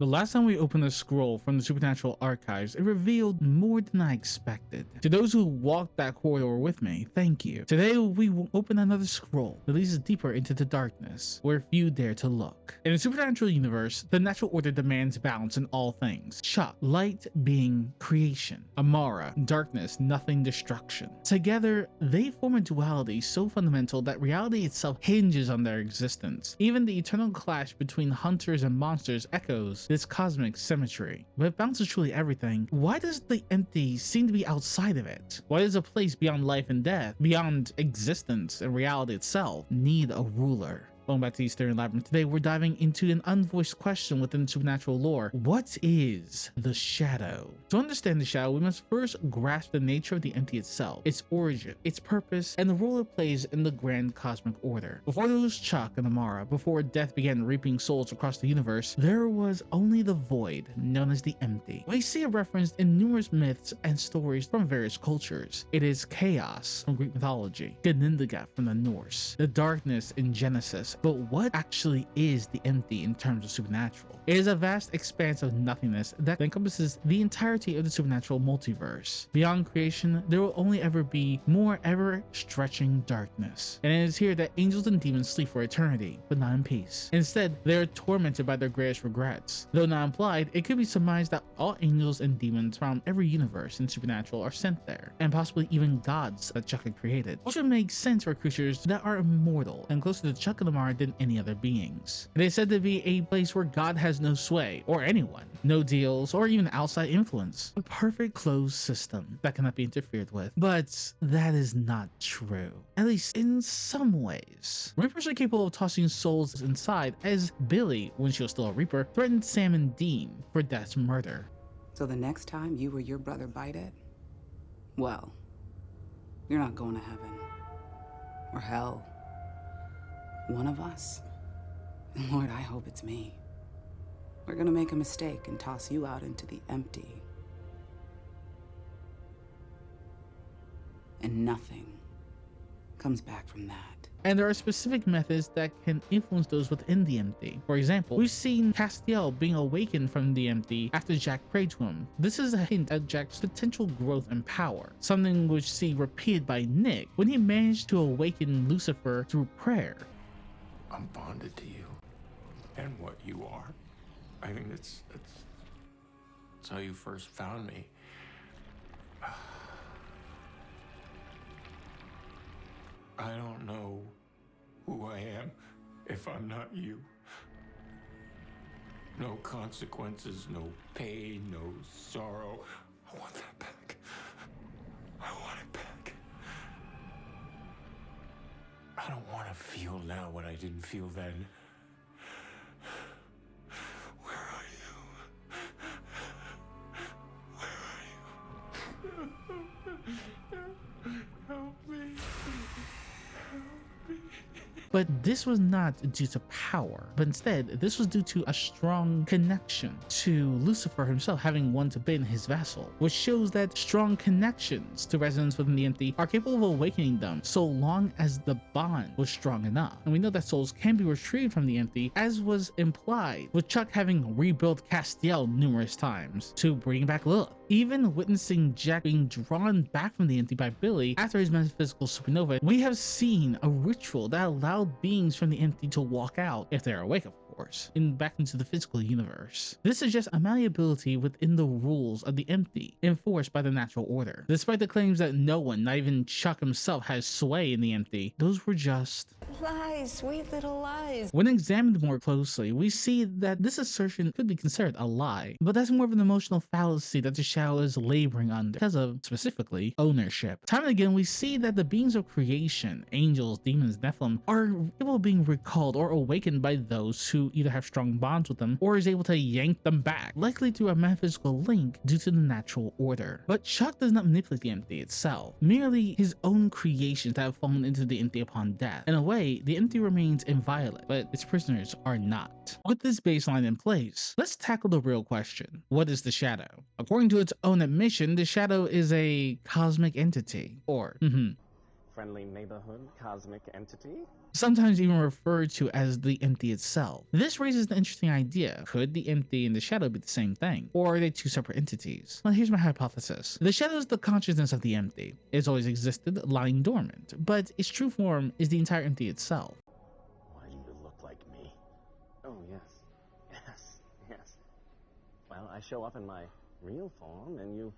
The last time we opened a scroll from the Supernatural archives, it revealed more than I expected. To those who walked that corridor with me, thank you. Today we will open another scroll that leads us deeper into the darkness, where few dare to look. In the Supernatural universe, the natural order demands balance in all things. Chuck, light being creation. Amara, darkness, nothing destruction. Together, they form a duality so fundamental that reality itself hinges on their existence. Even the eternal clash between hunters and monsters echoes this cosmic symmetry. But if balance is truly everything, why does the empty seem to be outside of it? Why does a place beyond life and death, beyond existence and reality itself, need a ruler? Welcome back to the Asterion Labyrinth. Today we're diving into an unvoiced question within supernatural lore. What is the shadow? To understand the shadow, we must first grasp the nature of the empty itself, its origin, its purpose, and the role it plays in the grand cosmic order. Before there was Chuck and Amara, before death began reaping souls across the universe, there was only the void, known as the empty. We see it referenced in numerous myths and stories from various cultures. It is chaos from Greek mythology, Ganindagat from the Norse, the darkness in Genesis. But what actually is the empty in terms of supernatural? It is a vast expanse of nothingness that encompasses the entirety of the supernatural multiverse. Beyond creation, there will only ever be more ever-stretching darkness. And it is here that angels and demons sleep for eternity, but not in peace. Instead, they are tormented by their greatest regrets. Though not implied, it could be surmised that all angels and demons from every universe in supernatural are sent there, and possibly even gods that Chuck had created, which would make sense for creatures that are immortal and closer to Chuck and Amara than any other beings. It is said to be a place where God has no sway, or anyone, no deals, or even outside influence. A perfect closed system that cannot be interfered with. But that is not true, at least in some ways. Reapers are capable of tossing souls inside, as Billy, when she was still a Reaper, threatened Sam and Dean for Death's murder. So the next time you or your brother bite it, well, you're not going to heaven. Or hell. One of us. And Lord, I hope it's me. We're gonna make a mistake and toss you out into the empty. And nothing comes back from that. And there are specific methods that can influence those within the empty. For example, we've seen Castiel being awakened from the empty after Jack prayed to him. This is a hint at Jack's potential growth and power, something which we see repeated by Nick when he managed to awaken Lucifer through prayer. I'm bonded to you and what you are. I think that's how you first found me. I don't know who I am if I'm not you. No consequences, no pain, no sorrow. I want that back. I want it back. I don't want to feel now what I didn't feel then. Where are you? Where are you? Help me. But this was not due to power, but instead this was due to a strong connection to Lucifer himself having once been his vassal, which shows that strong connections to residents within the empty are capable of awakening them so long as the bond was strong enough. And we know that souls can be retrieved from the empty, as was implied with Chuck having rebuilt Castiel numerous times to bring back Lilith. Even witnessing Jack being drawn back from the empty by Billy after his metaphysical supernova, we have seen a ritual that allowed beings from the empty to walk out, if they're awake of course, back into the physical universe. This suggests a malleability within the rules of the empty, enforced by the natural order. Despite the claims that no one, not even Chuck himself, has sway in the empty, those were just lies, sweet little lies. When examined more closely, we see that this assertion could be considered a lie, but that's more of an emotional fallacy that the shadow is laboring under because of, specifically, ownership. Time and again, we see that the beings of creation, angels, demons, Nephilim, are able of being recalled or awakened by those who either have strong bonds with them or is able to yank them back, likely through a metaphysical link due to the natural order. But Chuck does not manipulate the empty itself, merely his own creations that have fallen into the empty upon death. In a way, the empty remains inviolate, but its prisoners are not. With this baseline in place, let's tackle the real question. What is the shadow? According to its own admission, the shadow is a cosmic entity, or friendly neighborhood cosmic entity? Sometimes even referred to as the empty itself. This raises the interesting idea: could the empty and the shadow be the same thing, or are they two separate entities? Well, here's my hypothesis. The shadow is the consciousness of the empty. It's always existed, lying dormant, but its true form is the entire empty itself. Why do you look like me? Oh, yes. Yes. Well, I show up in my real form, and you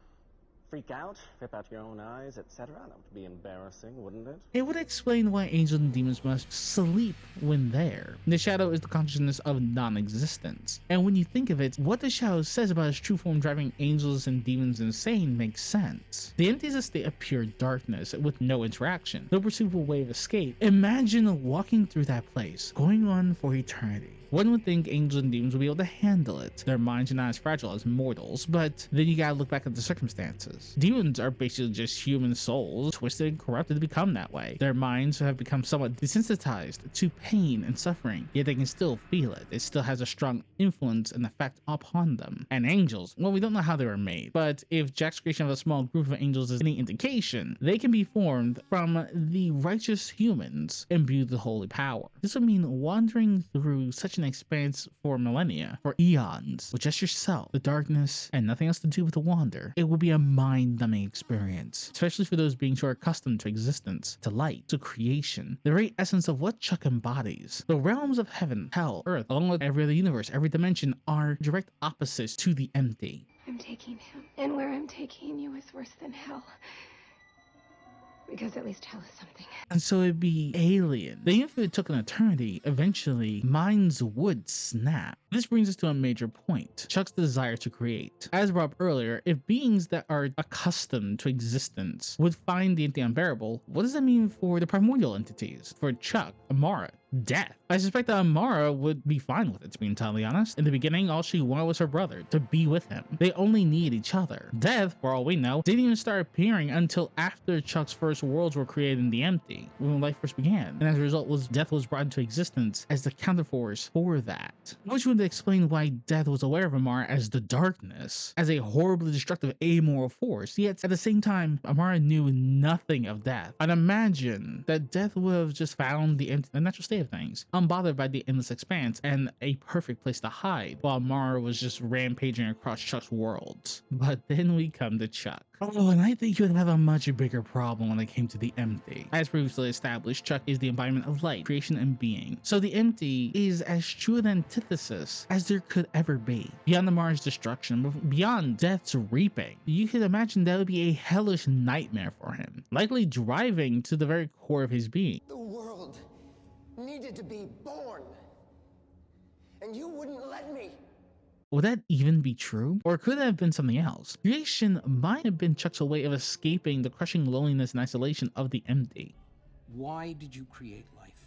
freak out, rip out your own eyes, etc. That would be embarrassing, wouldn't it? It would explain why angels and demons must sleep when there. The shadow is the consciousness of non-existence. And when you think of it, what the shadow says about its true form driving angels and demons insane makes sense. The empty is a state of pure darkness with no interaction, no perceivable way of escape. Imagine walking through that place, going on for eternity. One would think angels and demons would be able to handle it. Their minds are not as fragile as mortals, but then you gotta look back at the circumstances. Demons are basically just human souls, twisted and corrupted to become that way. Their minds have become somewhat desensitized to pain and suffering, yet they can still feel it. It still has a strong influence and effect upon them. And angels, well, we don't know how they were made, but if Jack's creation of a small group of angels is any indication, they can be formed from the righteous humans imbued with holy power. This would mean wandering through such an expanse for millennia, for eons, with just yourself, the darkness, and nothing else to do with the wander. It would be a mind-numbing experience, especially for those beings who are accustomed to existence, to light, to creation, the very essence of what Chuck embodies. The realms of heaven, hell, earth, along with every other universe, every dimension, are direct opposites to the empty. I'm taking him, and where I'm taking you is worse than hell. Because at least hell is something. And so it'd be alien. Even if it took an eternity, eventually minds would snap. This brings us to a major point: Chuck's desire to create. As brought up earlier, if beings that are accustomed to existence would find the empty unbearable, what does that mean for the primordial entities? For Chuck, Amara, death. I suspect that Amara would be fine with it, to be entirely honest. In the beginning, all she wanted was her brother, to be with him. They only need each other. Death, for all we know, didn't even start appearing until after Chuck's first worlds were created in the empty, when life first began. And as a result, death was brought into existence as the counterforce for that. Which would explain why Death was aware of Amara as the darkness, as a horribly destructive amoral force, yet at the same time, Amara knew nothing of Death. I'd imagine that Death would have just found the natural state of things, unbothered by the endless expanse, and a perfect place to hide, while Amara was just rampaging across Chuck's worlds. But then we come to Chuck. Oh, and I think you would have a much bigger problem when it came to the empty. As previously established, Chuck is the embodiment of light, creation, and being. So the empty is as true an antithesis as there could ever be. Beyond Amara's destruction, beyond Death's reaping, you could imagine that would be a hellish nightmare for him, likely driving to the very core of his being. The world needed to be born, and you wouldn't let me. Would that even be true? Or could it have been something else? Creation might have been Chuck's way of escaping the crushing loneliness and isolation of the empty. Why did you create life?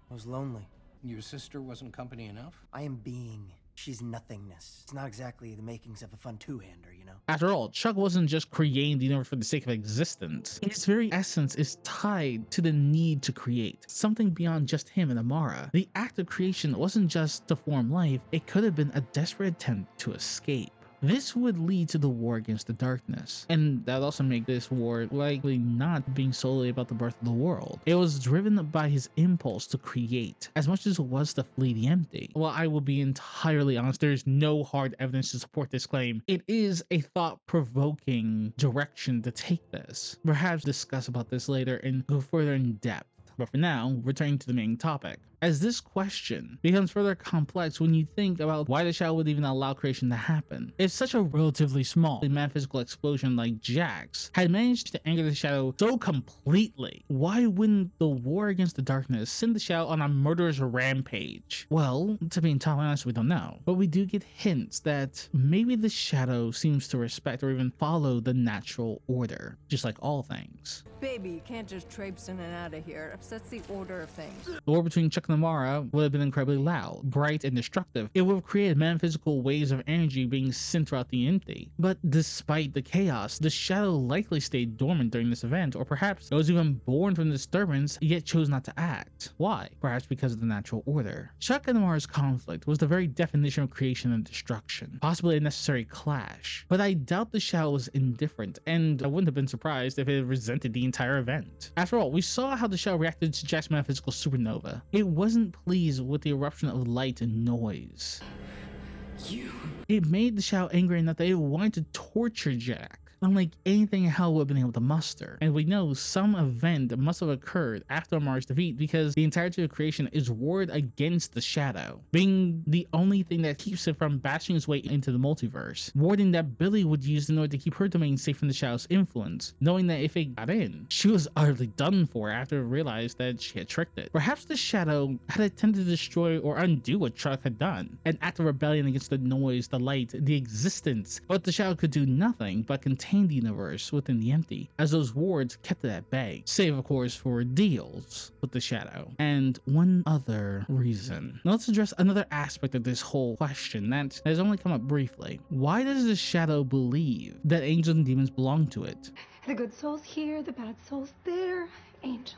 I was lonely. Your sister wasn't company enough? I am being. She's nothingness. It's not exactly the makings of a fun two-hander, you know? After all, Chuck wasn't just creating the universe for the sake of existence. His very essence is tied to the need to create, something beyond just him and Amara. The act of creation wasn't just to form life, it could have been a desperate attempt to escape. This would lead to the war against the darkness, and that would also make this war likely not being solely about the birth of the world. It was driven by his impulse to create, as much as it was to flee the empty. Well, I will be entirely honest, there's no hard evidence to support this claim. It is a thought-provoking direction to take this. Perhaps discuss about this later and go further in depth. But for now, returning to the main topic. As this question becomes further complex when you think about why the shadow would even allow creation to happen. If such a relatively small metaphysical explosion like Jack's had managed to anger the shadow so completely, why wouldn't the war against the darkness send the shadow on a murderous rampage? Well, to be entirely honest, we don't know. But we do get hints that maybe the shadow seems to respect or even follow the natural order, just like all things. Baby, you can't just traipse in and out of here. It upsets the order of things. The war between Chuck and and Amara would have been incredibly loud, bright, and destructive. It would have created metaphysical waves of energy being sent throughout the empty. But despite the chaos, the shadow likely stayed dormant during this event, or perhaps it was even born from the disturbance yet chose not to act. Why? Perhaps because of the natural order. Chuck and Amara's conflict was the very definition of creation and destruction, possibly a necessary clash. But I doubt the shadow was indifferent, and I wouldn't have been surprised if it resented the entire event. After all, we saw how the shadow reacted to Jack's metaphysical supernova. It wasn't pleased with the eruption of light and noise. It made the shadow angry enough that it wanted to torture Jack, unlike anything hell would have been able to muster. And we know some event must have occurred after Amara's defeat, because the entirety of creation is warred against the shadow, being the only thing that keeps it from bashing its way into the multiverse, warding that Billy would use in order to keep her domain safe from the shadow's influence, knowing that if it got in, she was utterly done for after it realized that she had tricked it. Perhaps the shadow had attempted to destroy or undo what Chuck had done, an act of rebellion against the noise, the light, the existence, but the shadow could do nothing but contain the universe within the empty, as those wards kept it at bay, save of course for deals with the shadow. And one other reason. Now let's address another aspect of this whole question that has only come up briefly. Why does the shadow believe that angels and demons belong to it? The good souls here, the bad souls there. Angels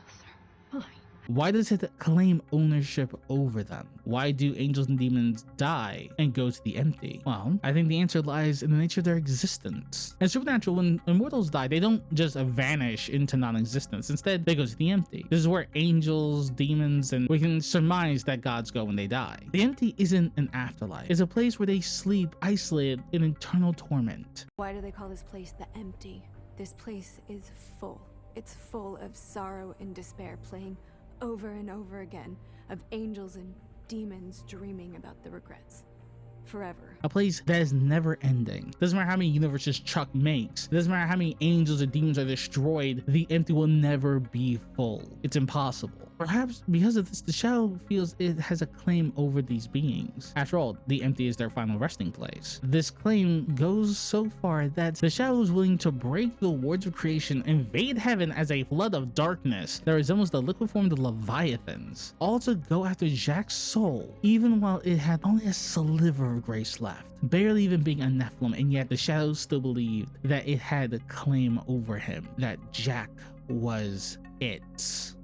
are mine. Why does it claim ownership over them? Why do angels and demons die and go to the empty? Well, I think the answer lies in the nature of their existence. In Supernatural, when immortals die, they don't just vanish into non-existence. Instead, they go to the empty. This is where angels, demons, and we can surmise that gods go when they die. The empty isn't an afterlife. It's a place where they sleep isolated in eternal torment. Why do they call this place the empty? This place is full. It's full of sorrow and despair playing over and over again, of angels and demons dreaming about the regrets. Forever. A place that is never ending. Doesn't matter how many universes Chuck makes. Doesn't matter how many angels or demons are destroyed. The empty will never be full. It's impossible. Perhaps because of this, the shadow feels it has a claim over these beings. After all, the empty is their final resting place. This claim goes so far that the shadow is willing to break the wards of creation, invade heaven as a flood of darkness that resembles the liquid form of the Leviathans, all to go after Jack's soul, even while it had only a sliver of grace left, barely even being a Nephilim, and yet the shadow still believed that it had a claim over him, that Jack was it.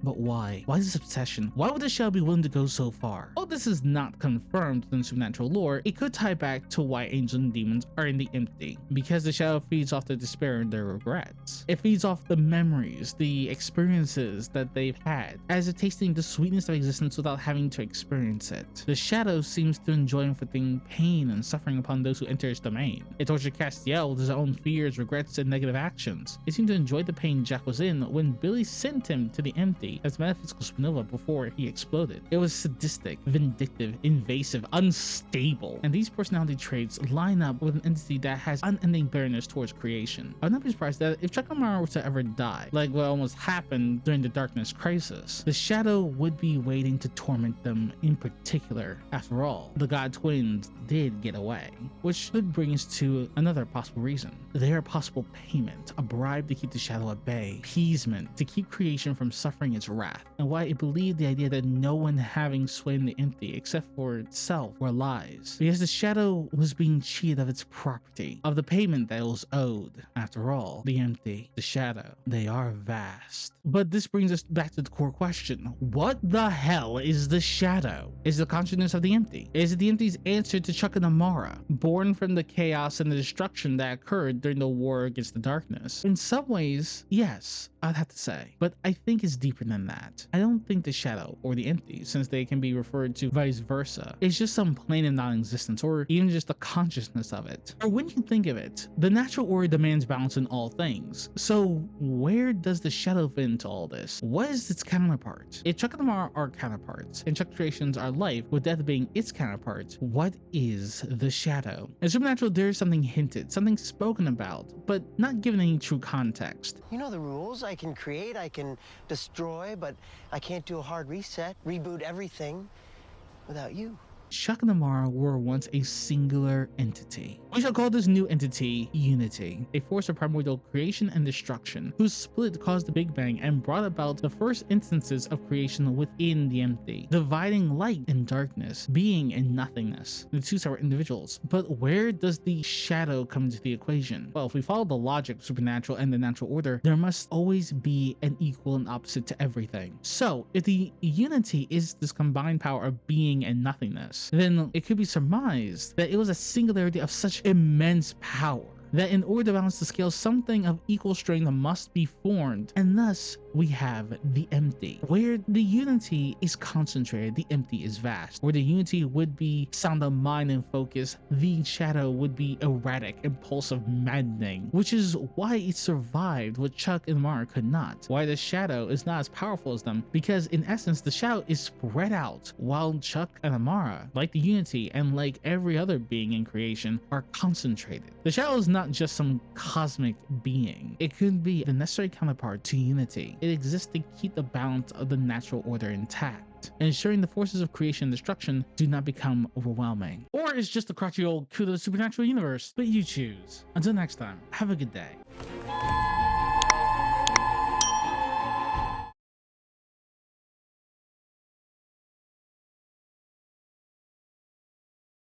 But why? Why this obsession? Why would the shadow be willing to go so far? While this is not confirmed in supernatural lore, it could tie back to why angels and demons are in the empty, because the shadow feeds off their despair and their regrets. It feeds off the memories, the experiences that they've had, as if tasting the sweetness of existence without having to experience it. The shadow seems to enjoy inflicting pain and suffering upon those who enter its domain. It tortured Castiel with his own fears, regrets, and negative actions. It seemed to enjoy the pain Jack was in when Billy sent him to the empty as metaphysical supernova before he exploded. It was sadistic, vindictive, invasive, unstable, and these personality traits line up with an entity that has unending bitterness towards creation. I would not be surprised that if Chuck and Amara were to ever die, like what almost happened during the Darkness Crisis, the shadow would be waiting to torment them in particular. After all, the god twins did get away, which could bring us to another possible reason. They are a possible payment, a bribe to keep the shadow at bay, appeasement to keep creation from suffering its wrath, and why it believed the idea that no one having sway in the empty except for itself were lies, because the shadow was being cheated of its property, of the payment that it was owed. After all, the empty, the shadow, they are vast. But this brings us back to the core question: what the hell is the shadow? Is it the consciousness of the empty? Is it the empty's answer to Chuck and Amara, born from the chaos and the destruction that occurred during the war against the darkness? In some ways, yes, I'd have to say, but I think it's deeper than that. I don't think the shadow or the empty, since they can be referred to vice versa, is just some plane of non-existence or even just the consciousness of it. Or when you think of it, the natural order demands balance in all things. So where does the shadow fit into all this? What is its counterpart? If Chuck and Amara are counterparts, and Chuck creations are life, with death being its counterpart, what is the shadow? In Supernatural, there is something hinted, something spoken about, but not given any true context. You know the rules. I can create, I can destroy, but I can't do a hard reset, reboot everything without you. Chuck and Amara were once a singular entity. We shall call this new entity Unity, a force of primordial creation and destruction, whose split caused the Big Bang and brought about the first instances of creation within the empty, dividing light and darkness, being and nothingness, the two separate individuals. But where does the shadow come into the equation? Well, if we follow the logic of supernatural and the natural order, there must always be an equal and opposite to everything. So if the unity is this combined power of being and nothingness, then it could be surmised that it was a singularity of such immense power that in order to balance the scale, something of equal strength must be formed, and thus we have the empty. Where the unity is concentrated, the empty is vast. Where the unity would be sound of mind and focus, the shadow would be erratic, impulsive, maddening, which is why it survived what Chuck and Amara could not. Why the shadow is not as powerful as them, because in essence the shadow is spread out, while Chuck and Amara, like the unity and like every other being in creation, are concentrated. The shadow is not just some cosmic being. It could be the necessary counterpart to unity. It exists to keep the balance of the natural order intact, ensuring the forces of creation and destruction do not become overwhelming. Or it's just a crotchety old coup to the supernatural universe, but you choose. Until next time, have a good day.